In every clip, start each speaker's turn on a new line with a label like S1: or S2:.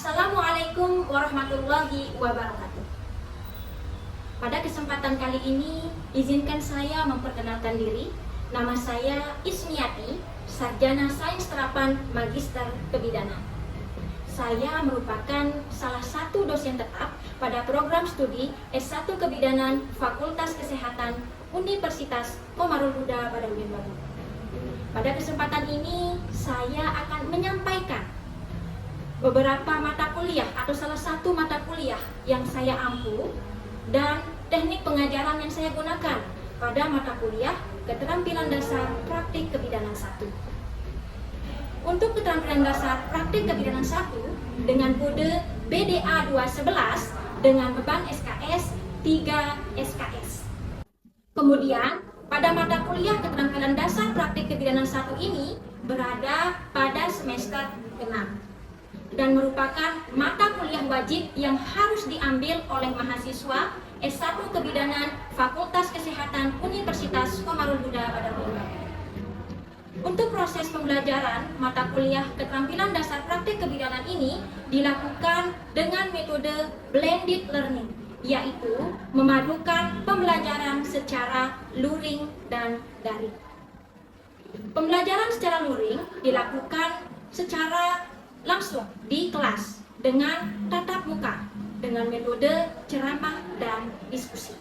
S1: Assalamualaikum warahmatullahi wabarakatuh. Pada kesempatan kali ini, izinkan saya memperkenalkan diri. Nama saya Ismiati, Sarjana Sains Terapan Magister Kebidanan. Saya merupakan salah satu dosen tetap pada program studi S1 Kebidanan Fakultas Kesehatan Universitas Qomarul Huda Badarudin Batu. Pada kesempatan ini, saya akan menyampaikan beberapa mata kuliah atau salah satu mata kuliah yang saya ampu dan teknik pengajaran yang saya gunakan pada mata kuliah Keterampilan Dasar Praktik Kebidanan 1. Untuk keterampilan dasar Praktik Kebidanan 1 dengan kode BDA 211 dengan beban SKS 3 SKS. Kemudian pada mata kuliah Keterampilan Dasar Praktik Kebidanan 1 ini berada pada semester 6 dan merupakan mata kuliah wajib yang harus diambil oleh mahasiswa S1 Kebidanan Fakultas Kesehatan Universitas Qomarul Huda Badarudin Batu. Untuk proses pembelajaran mata kuliah Keterampilan Dasar Praktik Kebidanan ini dilakukan dengan metode blended learning, yaitu memadukan pembelajaran secara luring dan daring. Pembelajaran secara luring dilakukan secara langsung di kelas dengan tatap muka dengan metode ceramah dan diskusi,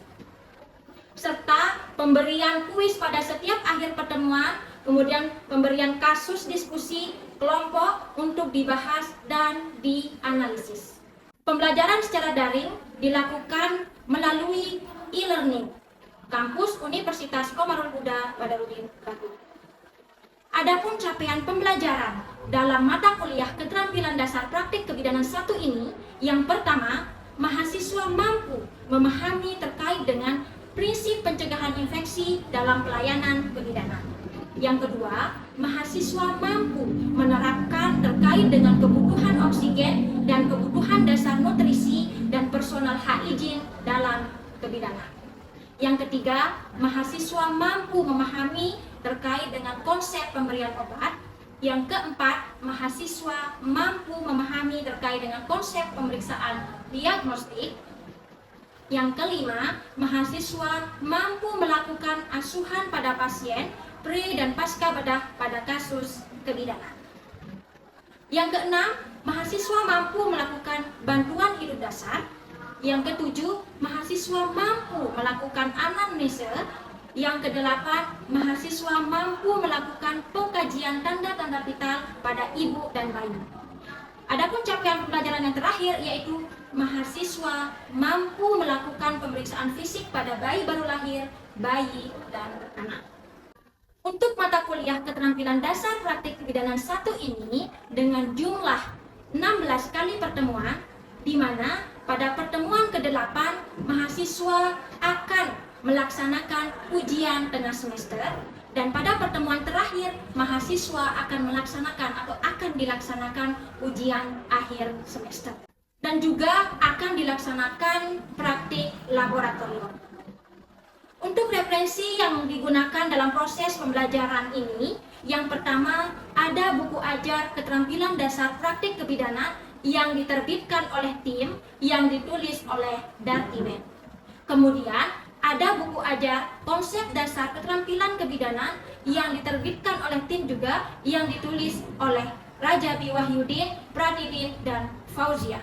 S1: serta pemberian kuis pada setiap akhir pertemuan, kemudian pemberian kasus diskusi kelompok untuk dibahas dan dianalisis. Pembelajaran secara daring dilakukan melalui e-learning kampus Universitas Qomarul Huda Badarudin Batu. Adapun capaian pembelajaran dalam mata kuliah Keterampilan Dasar Praktik Kebidanan 1 ini, yang pertama, mahasiswa mampu memahami terkait dengan prinsip pencegahan infeksi dalam pelayanan kebidanan. Yang kedua, mahasiswa mampu menerapkan terkait dengan kebutuhan oksigen dan kebutuhan dasar nutrisi dan personal hygiene dalam kebidanan. Yang ketiga, mahasiswa mampu memahami terkait dengan konsep pemberian obat. Yang keempat, mahasiswa mampu memahami terkait dengan konsep pemeriksaan diagnostik. Yang kelima, mahasiswa mampu melakukan asuhan pada pasien pre dan pasca bedah pada kasus kebidanan. Yang keenam, mahasiswa mampu melakukan bantuan hidup dasar. Yang ketujuh, mahasiswa mampu melakukan anamnese. Yang kedelapan, mahasiswa mampu melakukan pengkajian tanda-tanda vital pada ibu dan bayi. Adapun capaian pembelajaran yang terakhir yaitu mahasiswa mampu melakukan pemeriksaan fisik pada bayi baru lahir, bayi, dan anak. Untuk mata kuliah Keterampilan Dasar Praktik Kebidanan 1 ini dengan jumlah 16 kali pertemuan, di mana pada pertemuan ke-8 mahasiswa akan melaksanakan ujian tengah semester, dan pada pertemuan terakhir mahasiswa akan melaksanakan atau akan dilaksanakan ujian akhir semester, dan juga akan dilaksanakan praktik laboratorium. Untuk referensi yang digunakan dalam proses pembelajaran ini, yang pertama ada buku ajar Keterampilan Dasar Praktik Kebidanan yang diterbitkan oleh tim yang ditulis oleh Dartiwen. Kemudian ada buku ajar Konsep Dasar Keterampilan Kebidanan yang diterbitkan oleh tim juga yang ditulis oleh Rajabi Wahyudin, Pradidin, dan Fauzia.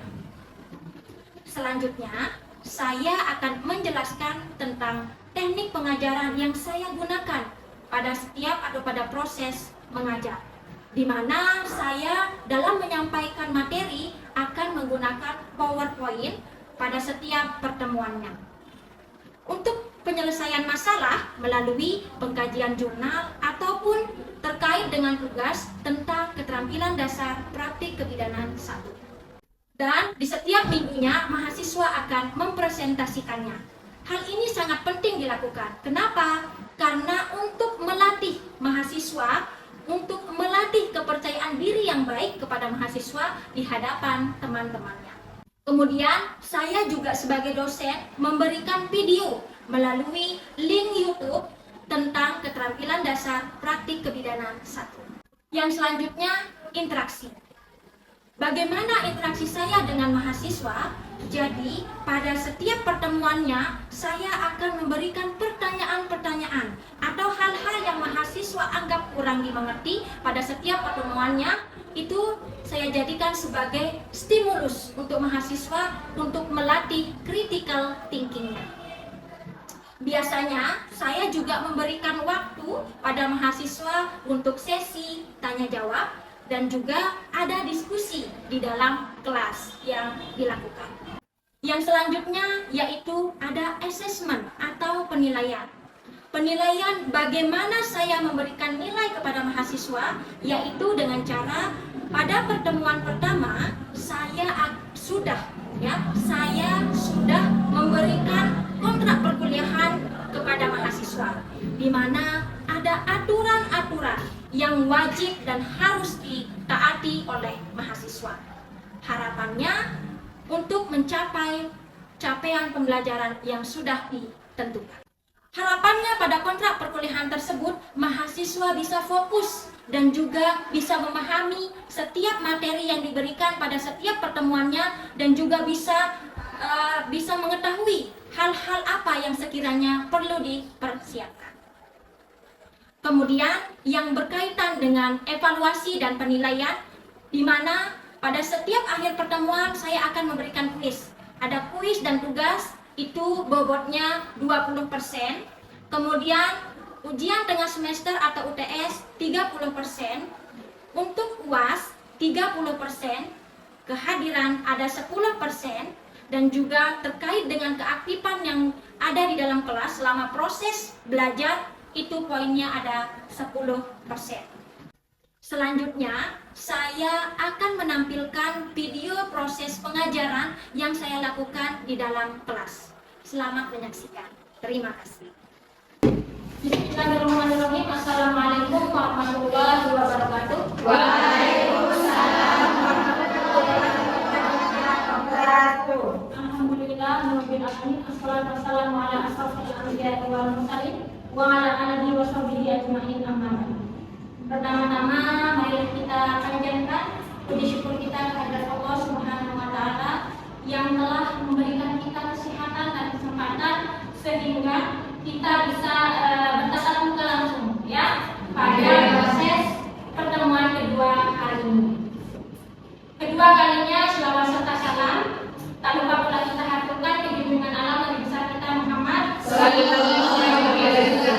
S1: Selanjutnya, saya akan menjelaskan tentang teknik pengajaran yang saya gunakan pada setiap atau pada proses mengajar, di mana saya dalam menyampaikan materi akan menggunakan PowerPoint pada setiap pertemuannya. Untuk penyelesaian masalah melalui pengkajian jurnal ataupun terkait dengan tugas tentang Keterampilan Dasar Praktik Kebidanan 1. Dan di setiap minggunya mahasiswa akan mempresentasikannya. Hal ini sangat penting dilakukan. Kenapa? Karena untuk melatih mahasiswa, untuk melatih kepercayaan diri yang baik kepada mahasiswa di hadapan teman-temannya. Kemudian saya juga sebagai dosen memberikan video melalui link YouTube tentang Keterampilan Dasar Praktik Kebidanan 1. Yang selanjutnya, interaksi. Bagaimana interaksi saya dengan mahasiswa? Jadi, pada setiap pertemuannya, saya akan memberikan pertanyaan-pertanyaan atau hal-hal yang mahasiswa anggap kurang dimengerti pada setiap pertemuannya. Itu saya jadikan sebagai stimulus untuk mahasiswa untuk melatih critical thinking-nya. Biasanya, saya juga memberikan waktu pada mahasiswa untuk sesi tanya-jawab dan juga ada diskusi di dalam kelas yang dilakukan. Yang selanjutnya yaitu ada assessment atau penilaian. Penilaian bagaimana saya memberikan nilai kepada mahasiswa, yaitu dengan cara pada pertemuan pertama saya sudah memberikan kontrak perkuliahan kepada mahasiswa, di mana ada aturan-aturan yang wajib dan harus ditaati oleh mahasiswa. Harapannya untuk mencapai capaian pembelajaran yang sudah ditentukan. Harapannya pada kontrak perkuliahan tersebut, mahasiswa bisa fokus dan juga bisa memahami setiap materi yang diberikan pada setiap pertemuannya dan juga bisa mengetahui hal-hal apa yang sekiranya perlu dipersiapkan. Kemudian yang berkaitan dengan evaluasi dan penilaian, di mana pada setiap akhir pertemuan saya akan memberikan kuis. Ada kuis dan tugas, itu bobotnya 20%. Kemudian ujian tengah semester atau UTS 30%. Untuk UAS 30%. Kehadiran ada 10%. Dan juga terkait dengan keaktifan yang ada di dalam kelas selama proses belajar, itu poinnya ada 10%. Selanjutnya, saya akan menampilkan video proses pengajaran yang saya lakukan di dalam kelas. Selamat menyaksikan. Terima kasih. Bismillahirrahmanirrahim. Assalamualaikum warahmatullahi wabarakatuh.
S2: Waalaikumsalam warahmatullahi wabarakatuh.
S1: Alhamdulillah, rabbil alamin. Assalatu wassalamu ala asrofil anbiya'i wal mursalin wa ala alihi wa sahbihi ajmain, amma ba'du. Pertama-tama mari kita panjatkan puji syukur kita kepada Allah Subhanahu wa taala yang telah memberikan kita kesehatan dan kesempatan sehingga kita bisa bertatap muka langsung pada proses pertemuan kedua hari ini. Kedua kalinya selawat serta salam tak lupa pula kita haturkan kejunjungan alam Nabi besar kita Muhammad sallallahu alaihi wasallam.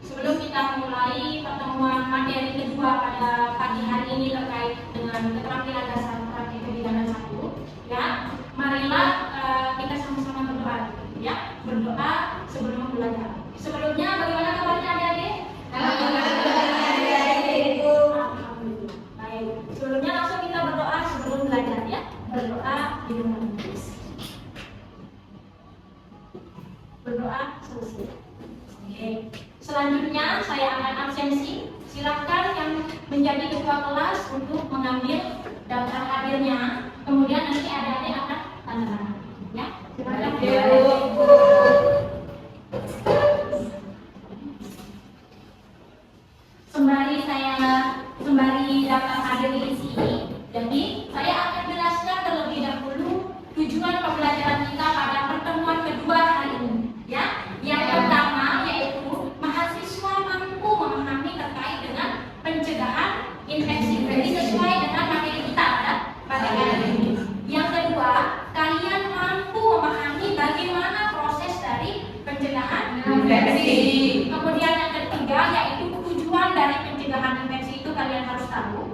S1: Sebelum kita mulai pertemuan materi kedua pada pagi hari ini terkait dengan keterampilan dasar praktik kebidanan 1, marilah kita sama-sama berdoa, berdoa sebelum belajar. Sebelumnya bagaimana kabarnya adik-adik? Alhamdulillah. Baik. Sebelumnya langsung kita berdoa sebelum belajar berdoa di rumah. Berdoa selesai. Oke. Selanjutnya saya akan absensi. Silakan yang menjadi ketua kelas untuk mengambil daftar hadirnya. Kemudian nanti adik-adik akan tanda tangan. Silakan. Sembari daftar hadir di sini. Jadi saya akan jelaskan terlebih dahulu tujuan pembelajaran kita pada pertemuan kedua hari ini. Yang pertama yaitu mahasiswa mampu memahami terkait dengan pencegahan infeksi. Jadi sesuai dengan materi kita pada hari ini. Yang kedua, kalian mampu memahami bagaimana proses dari pencegahan infeksi. Kemudian yang ketiga yaitu tujuan dari pencegahan infeksi itu kalian harus tahu.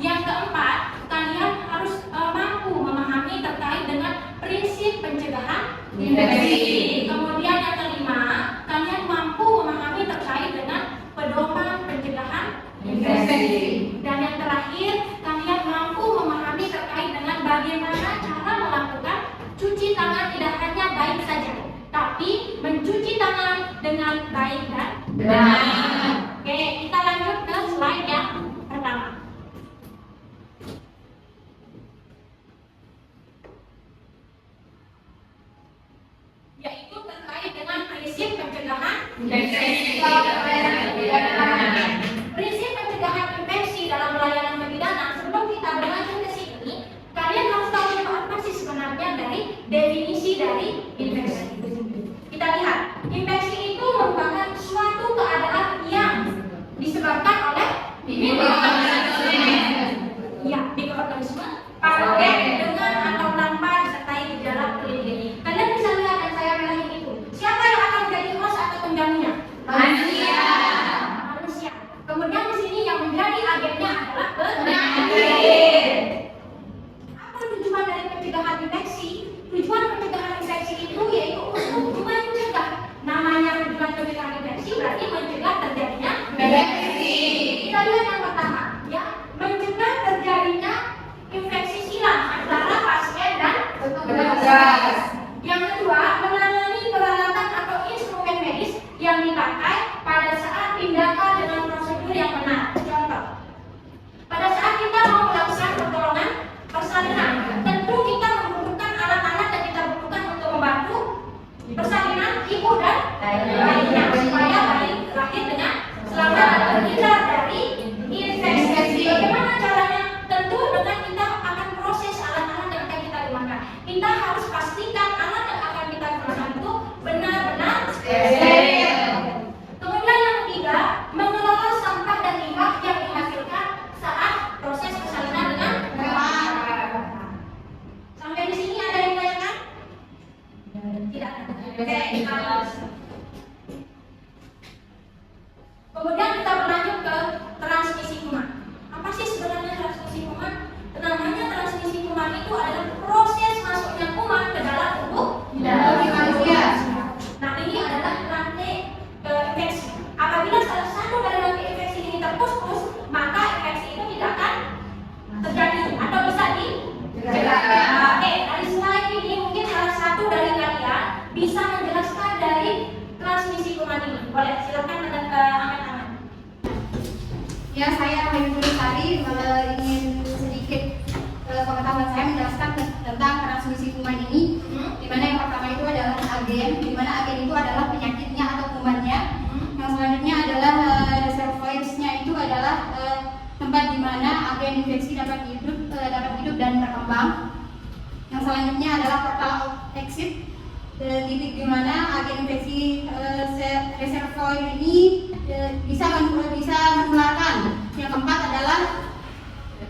S1: Yang keempat, kalian harus mampu memahami terkait dengan prinsip pencegahan infeksi. Kemudian yang kelima, kalian mampu memahami terkait dengan pedoman pencegahan infeksi. Dan yang terakhir, kalian mampu memahami terkait dengan bagaimana cara melakukan cuci tangan tidak hanya baik saja, tapi mencuci tangan dengan baik dan benar. Oke, kita lanjut ke slide yang pertama. Yaitu terkait dengan prinsip pencegahan infeksi. Prinsip pencegahan infeksi dalam pelayanan Ya, mikroorganisme patogen dengan atau tanpa disertai gejala klinis. Kalian bisa lihat dan saya bilangin itu. Siapa yang akan menjadi host atau penjaminnya? Manusia. Kemudian di sini yang menjadi agennya adalah penyakit. Apa tujuan dari pencegahan infeksi? Tujuan pencegahan infeksi itu yaitu untuk mencegah. Namanya tujuan pencegahan infeksi berarti mencegah terjadinya infeksi. Kita lihat yang pertama, ya, mencegah terjadinya infeksi silang antara pasien dan petugas. Yang kedua, menangani peralatan atau instrumen medis yang dipakai pada saat tindakan dengan prosedur yang benar. Contoh, pada saat kita mau melakukan pertolongan persalinan, tentu kita membutuhkan alat-alat yang kita butuhkan untuk membantu persalinan ibu dan bayinya supaya bayi lahir dengan selamat dan terhindar dari infeksi. Bagaimana caranya? Tentu dengan kita akan proses alat-alat yang akan kita gunakan. Kita harus pastikan alat yang akan kita gunakan itu benar-benar steril. Kemudian yang ketiga, mengelola sampah dan limbah yang dihasilkan saat proses persalinan dengan hewan. Sampai di sini ada yang tanyakan? Tidak. Oke, terus. Kemudian kita berlanjut ke transmisi kuman. Apa sih sebenarnya transmisi kuman? Namanya transmisi kuman itu adalah proses masuknya kuman ke dalam tubuh manusia. Nah, ini adalah rantai infeksi. Apabila salah satu dari rantai infeksi ini terputus, maka infeksi itu tidak akan terjadi atau bisa dicegah. Oke, dari slide ini mungkin salah satu dari kalian bisa menjelaskan dari transmisi kuman ini. Boleh, silakan dengan angkat-angkat.
S3: Ya, saya Rahim Lestari ingin sedikit pengetahuan saya menjelaskan tentang transmisi kuman ini. Di mana yang pertama itu adalah agen, di mana agen itu adalah penyakitnya atau kumannya. Yang selanjutnya adalah reservoirsnya itu adalah tempat di mana agen infeksi dapat hidup dan berkembang. Yang selanjutnya adalah portal of exit, titik di mana agen infeksi reservoir ini bisa menularkan. Yang keempat adalah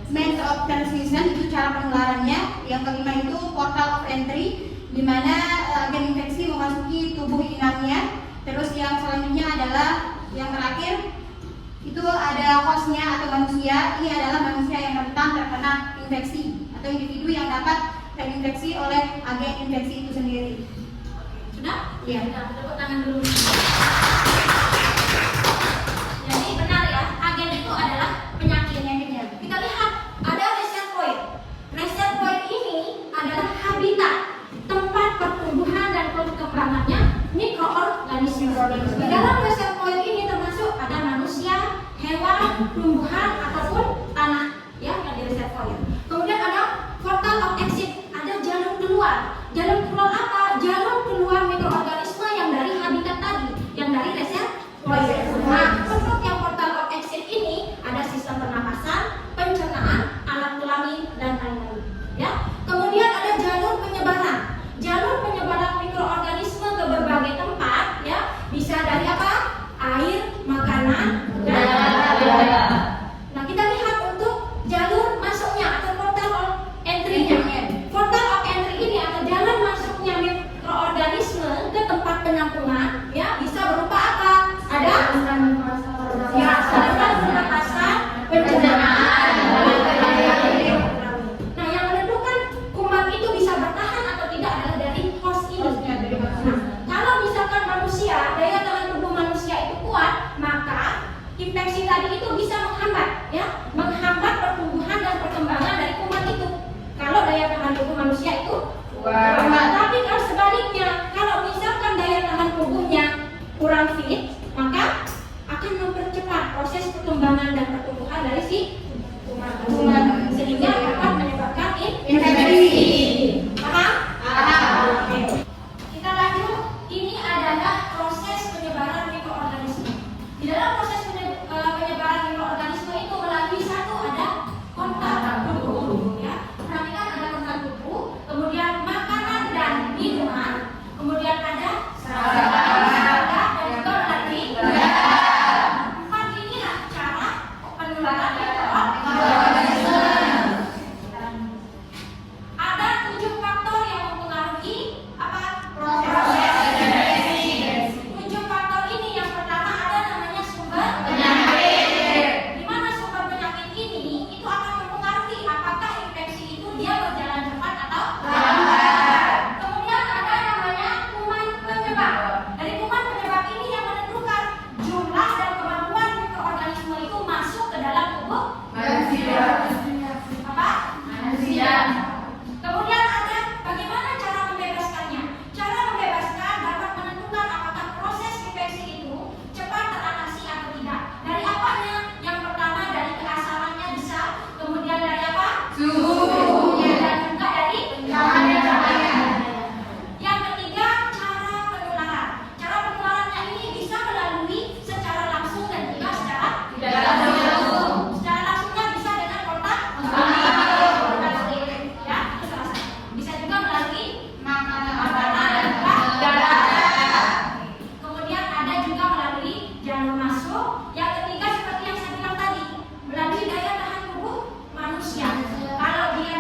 S3: means of transmission, itu cara penularannya. Yang kelima itu portal of entry, di mana agen infeksi memasuki tubuh inangnya. Terus yang selanjutnya adalah yang terakhir itu ada hostnya atau manusia. Ini adalah manusia yang rentan terkena infeksi atau individu yang dapat terinfeksi oleh agen infeksi itu sendiri.
S1: Sudah?
S3: Iya.
S1: Kita tepuk tangan dulu. Jadi benar ya, agen itu adalah penyakitnya. Kita lihat ada reservoir. Reservoir ini adalah habitat, tempat pertumbuhan dan perkembangannya mikroorganisme. Di dalam reservoir ini termasuk ada manusia, hewan, tumbuhan ataupun tanah ya yang di reservoir. Kemudian ada portal of exit, ada jalur keluar. Jalur keluar apa? Jalur keluar mikroorganisme yang dari habitat tadi, yang dari reservoir. penularan Ada 7 faktor yang mempengaruhi proses infeksi. 7 faktor ini yang pertama ada namanya sumber penyakit. Di mana sumber penyakit ini itu akan mempengaruhi apakah infeksi itu dia berjalan cepat atau lambat. Kemudian ada namanya kuman penyebab. Dari kuman penyebab ini yang menentukan jumlah dan kemampuan mikroorganisme itu masuk ke dalam tubuh manusia. Kemudian ada bagaimana cara membebaskannya. Cara membebaskan dapat menentukan apakah proses infeksi itu cepat teratasi atau tidak. Dari apanya? Yang pertama dari keasalannya bisa, kemudian dari apa? Suhu. Dan juga dari cahaya. Yang ketiga cara penularan. Cara penularannya ini bisa melalui secara langsung dan juga secara tidak langsung. Secara langsungnya bisa dengan kontak ya, itu salah satu. Bisa juga melalui makanan dan darah. Kemudian ada juga melalui jalur masuk. Yang ketiga seperti yang saya bilang tadi, melalui daya tahan tubuh manusia. Kalau dia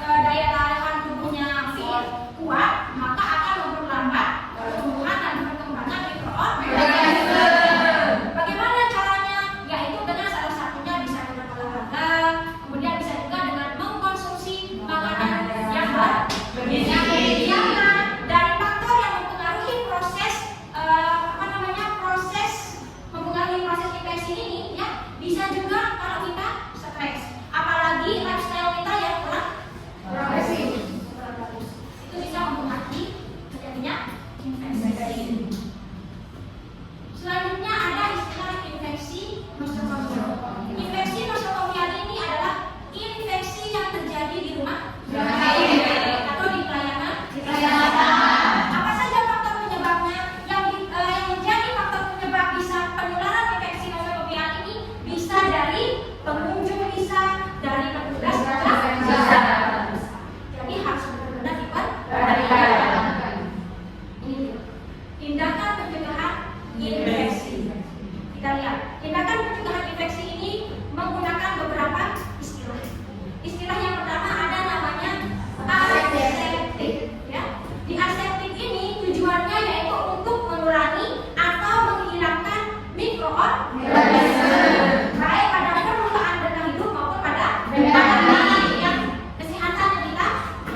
S1: daya tahan tubuhnya fit, kuat, maka akan memperlambat pertumbuhan dan perkembangan mikroorganisme. Bagaimana caranya? Yaitu dengan salah satunya bisa dengan olahraga, kemudian bisa juga dengan mengkonsumsi makanan yang bergizi. Dari faktor yang mempengaruhi proses mempengaruhi proses infeksi ini ya, bisa juga kalau kita stres, apalagi lifestyle kita yang kurang progresif. Itu bisa mempengaruhi terjadinya infeksi. Selanjutnya ada istilah infeksi nosokomial. Infeksi nosokomial ini adalah infeksi yang terjadi di rumah atau di pelayanan. Apa saja faktor penyebabnya? Yang menjadi faktor penyebab bisa penularan infeksi nosokomial ini bisa dari pengunjung, bisa dari petugas bisa. Jadi harus benar-benar diperhatikan. Ini dia. Tindakan pencegahan infeksi. Kita lihat, tindakan pencegahan infeksi ini menggunakan beberapa istilah. Istilah yang pertama ada namanya aseptik. Ya. Di aseptik ini tujuannya yaitu untuk mengurangi atau menghilangkan mikroorganisme baik pada permukaan benda hidup maupun pada benda mati yang kesehatannya kita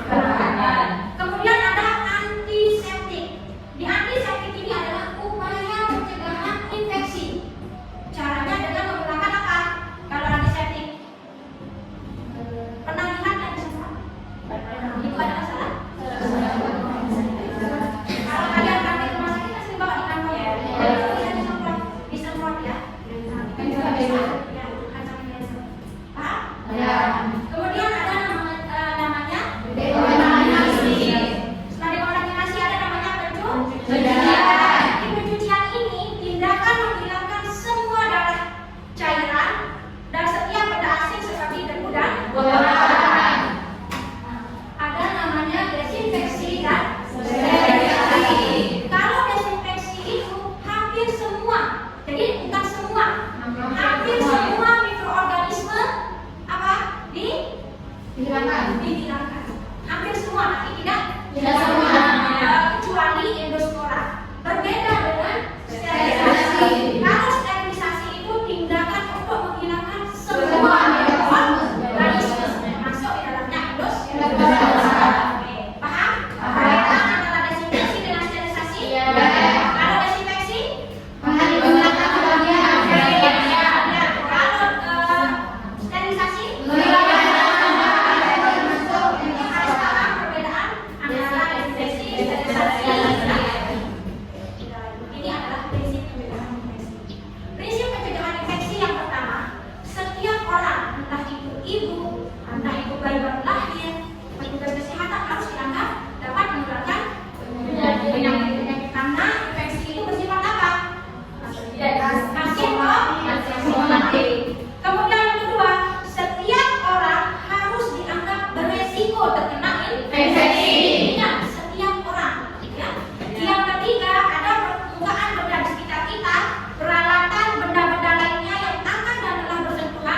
S1: perhatikan. Kemudian ada antiseptik. Di antiseptik ini adalah upaya pencegahan infeksi. Caranya dengan menggunakan apa? Kalau antiseptik pernah lihat dan sempat? Itu adalah salah. Kalau kalian praktik rumah sakit kan sering bawa di kantong ya. Bisa disemprot ya. Ya, hand sanitizer. Paham? Kemudian ada namanya dekontaminasi. Setelah dekontaminasi ada namanya pencucian. Di pencucian ini tindakan menghilangkan semua darah, cairan, dan setiap benda asing seperti debu dan kotoran. Ada namanya desinfeksi dan sterilisasi. Kalau desinfeksi itu hampir semua, jadi bukan semua, hampir semua mikroorganisme apa dihilangkan. Hampir semua, tapi tidak semua. Kecuali endospora. Berbeda dengan sterilisasi. Kalau sterilisasi itu tindakan untuk menghilangkan semua mikroorganisme masuk di dalamnya endospora. Paham? Perbedaan antara desinfeksi dengan sterilisasi? Kalau desinfeksi menghilangkan sebagian. Kalau sterilisasi menghilangkan ini harus paham perbedaan antara desinfeksi dan sterilisasi. Ini adalah prinsip pencegahan infeksi. Prinsip pencegahan infeksi yang pertama, setiap orang, entah itu ibu, entah itu bayi baru lahir, petugas kesehatan harus dianggap dapat menularkan penyakit karena infeksi itu bersifat apa? Asymptomatik. Kemudian yang kedua, setiap orang harus dianggap beresiko terkena infeksi. Ingat, setiap orang. Ya. Yang ketiga, ada permukaan benda di sekitar kita, peralatan, benda-benda lainnya yang akan dan telah bersentuhan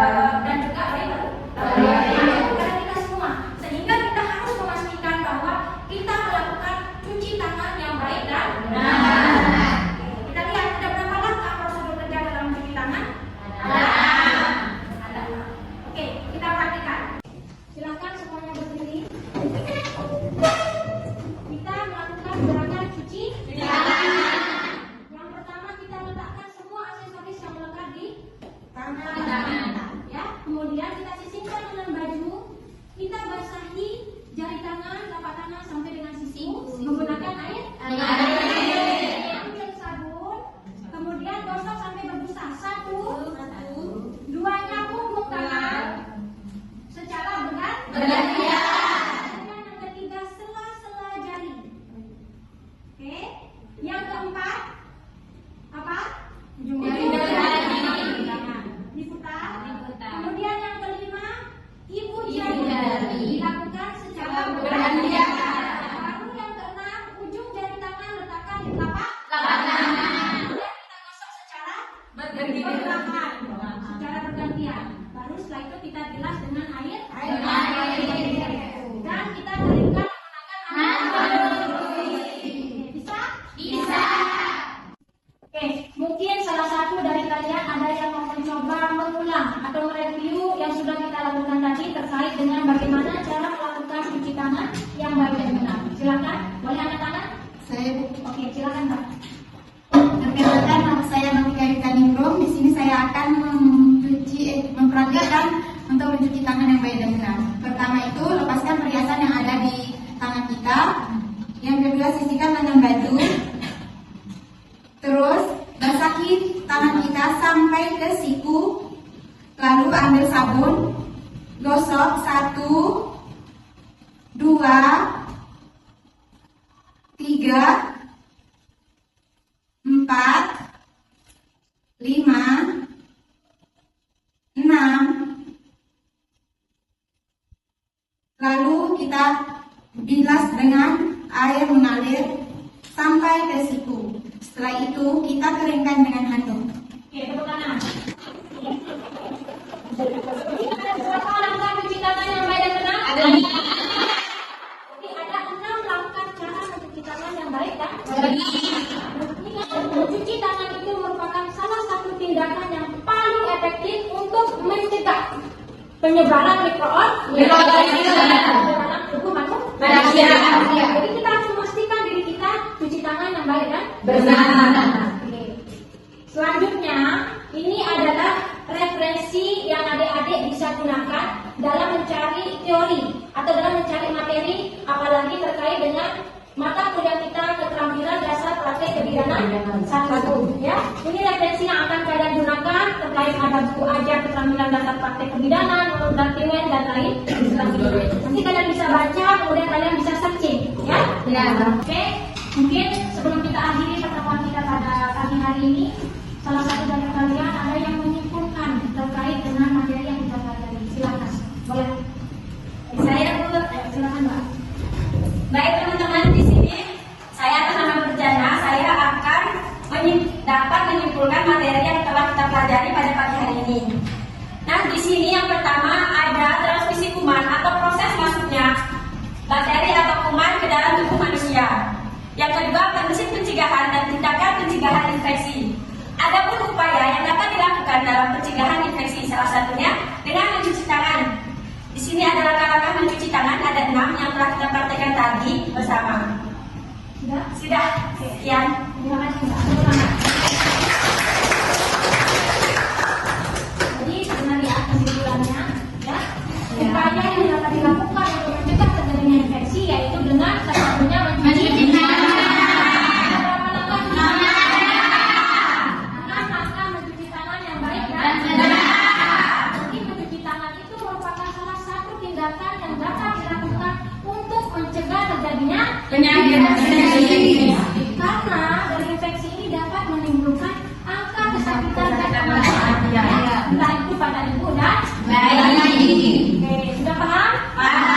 S1: dan juga kepada kita semua. Sehingga kita harus memastikan bahwa kita melakukan cuci tangan yang baik dan benar. Kita lihat ada berapa langkah prosedur kerja dalam mencuci tangan? Ada. Oke, kita praktikkan. Silakan semuanya berdiri. Kita melakukan gerakan cuci tangan. Yang pertama kita letakkan semua aksesoris yang melekat di tangan. Ya, kemudian kita sisihkan dengan baju. Kita basahi jari tangan, telapak tangan sampai dengan siku menggunakan air. Ambil sabun, kemudian gosok sampai berbusa. 1, 2-nya punggung tangan secara bergantian. Dan yang ketiga sela-sela jari. Oke. Yang keempat apa? Ujung jari. Diputar. Kemudian yang kelima ibu jari. Dilakukan secara bergantian. Lalu yang keenam ujung jari tangan letakkan di telapak tangan. Kemudian kita gosok secara bergantian. Secara bergantian. Baru setelah itu kita bilas dengan air. Dan kita keringkan menggunakan air. Bisa? Oke, mungkin salah satu dari kalian ada yang mau mencoba mengulang atau mereview yang sudah kita lakukan tadi terkait dengan bagaimana cara melakukan cuci tangan yang baik dan benar. Silakan, boleh angkat tangan?
S3: Saya
S1: Oke, silakan Pak.
S3: perkenalkan, nama saya Novika Yukaningrum. Di sini saya akan memperhatikan untuk mencuci tangan yang baik dan benar. Pertama itu lepaskan perhiasan yang ada di tangan kita. Yang kedua sisihkan dengan baju. Terus basahi tangan kita sampai ke siku. Lalu ambil sabun, gosok 1, 2, 3, 4, 5, 6. Lalu kita bilas dengan air mengalir sampai ke siku. Setelah itu kita keringkan dengan handuk.
S1: Oke, tepuk tangan. Ada berapa langkah cuci tangan yang baik dan benar?
S3: Ada.
S1: Oke, ada 6 langkah cara mencuci tangan yang baik dan benar. Ingat, mencuci tangan itu merupakan salah satu tindakan yang paling efektif untuk mencegah penyebaran mikroorganisme dalam tubuh manusia. Jadi kita harus memastikan diri kita cuci tangan yang baik dan benar. Oke. Selanjutnya, ini adalah referensi yang adik-adik bisa gunakan dalam mencari teori atau dalam mencari materi, apalagi terkait dengan mata kuliah kita keterampilan dasar praktek kebidanan 1. Ya, ini referensi yang akan kalian gunakan terkait ada buku ajar keterampilan dasar praktek kebidanan, dokumen dan lain sebagainya. Nanti kalian bisa baca, kemudian kalian bisa searching, ya. Oke, mungkin sebelum kita akhiri pertemuan kita pada pagi hari ini, salah satu dari kalian ada yang menyimpulkan terkait dengan materi yang kita pelajari. Silakan, boleh.
S2: Saya
S1: Silakan, Mbak.
S2: baik teman-teman, di sini saya atas nama Berjana, saya akan dapat menyimpulkan materi yang telah kita pelajari pada pagi hari ini. Nah, di sini yang pertama ada transmisi kuman atau proses masuknya bakteri atau kuman ke dalam tubuh manusia. Yang kedua, prinsip pencegahan dan tindakan pencegahan infeksi. Adapun upaya yang dapat dilakukan dalam pencegahan infeksi, salah satunya dengan mencuci tangan. Di sini ada langkah-langkah mencuci tangan, ada 6 yang telah kita praktekkan tadi bersama. Sudah. Sekian.
S1: Terima kasih, Mbak. Tepuk tangan. Jadi sebenarnya ya kesimpulannya, ya, upaya yang dapat dilakukan untuk mencegah terjadinya infeksi yaitu dengan salah satunya mencuci tangan. Berapa langkah cuci tangan? 6 langkah mencuci tangan yang baik dan benar. Jadi mencuci tangan itu merupakan salah satu tindakan yang dapat dilakukan untuk mencegah terjadinya
S2: Penyakit infeksi.
S1: karena dari infeksi ini dapat menimbulkan angka kesakitan dan
S2: Ya.
S1: entah itu pada ibu dan
S2: Bayi.
S1: Oke, sudah paham?
S2: Paham.